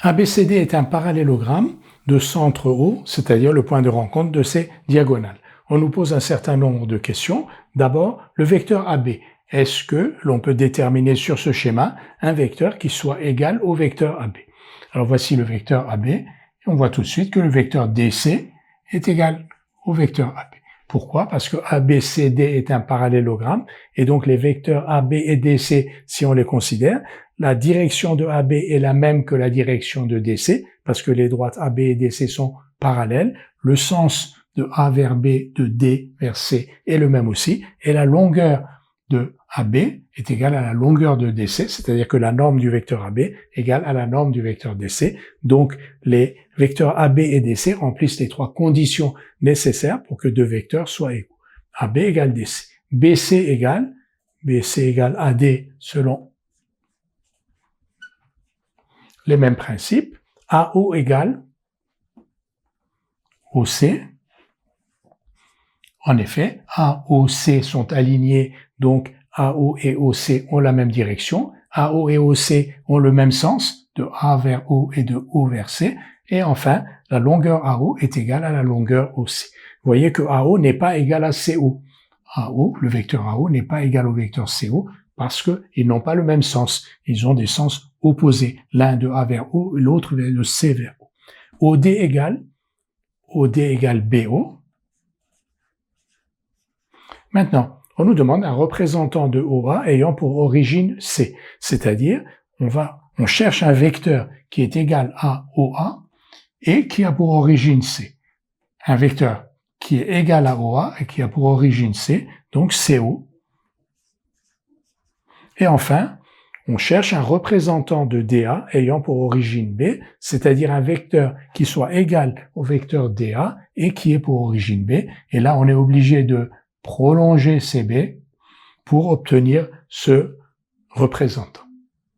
ABCD est un parallélogramme de centre O, c'est-à-dire le point de rencontre de ses diagonales. On nous pose un certain nombre de questions. D'abord, le vecteur AB. Est-ce que l'on peut déterminer sur ce schéma un vecteur qui soit égal au vecteur AB? Alors voici le vecteur AB, et on voit tout de suite que le vecteur DC est égal au vecteur AB. Pourquoi? Parce que ABCD est un parallélogramme, et donc les vecteurs AB et DC, si on les considère, la direction de AB est la même que la direction de DC, parce que les droites AB et DC sont parallèles. Le sens de A vers B, de D vers C est le même aussi, et la longueur de AB est égale à la longueur de DC, c'est-à-dire que la norme du vecteur AB est égale à la norme du vecteur DC. Donc, les vecteurs AB et DC remplissent les trois conditions nécessaires pour que deux vecteurs soient égaux. AB égale DC. BC égale AD selon les mêmes principes. AO égale OC. En effet, AOC sont alignés, donc AO et OC ont la même direction. AO et OC ont le même sens, de A vers O et de O vers C. Et enfin, la longueur AO est égale à la longueur OC. Vous voyez que AO n'est pas égal à CO. AO, le vecteur AO n'est pas égal au vecteur CO parce qu'ils n'ont pas le même sens. Ils ont des sens opposés. L'un de A vers O et l'autre de C vers O. OD égale BO. Maintenant, on nous demande un représentant de OA ayant pour origine C, c'est-à-dire on cherche un vecteur qui est égal à OA et qui a pour origine C. Un vecteur qui est égal à OA et qui a pour origine C, donc CO. Et enfin, on cherche un représentant de DA ayant pour origine B, c'est-à-dire un vecteur qui soit égal au vecteur DA et qui ait pour origine B. Et là, on est obligé de prolonger CB pour obtenir ce représentant.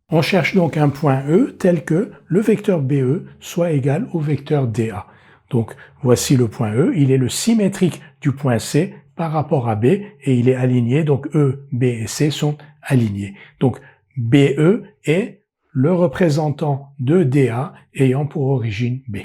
On cherche donc un point E tel que le vecteur BE soit égal au vecteur DA. Donc voici le point E, il est le symétrique du point C par rapport à B et il est aligné, donc E, B et C sont alignés. Donc BE est le représentant de DA ayant pour origine B.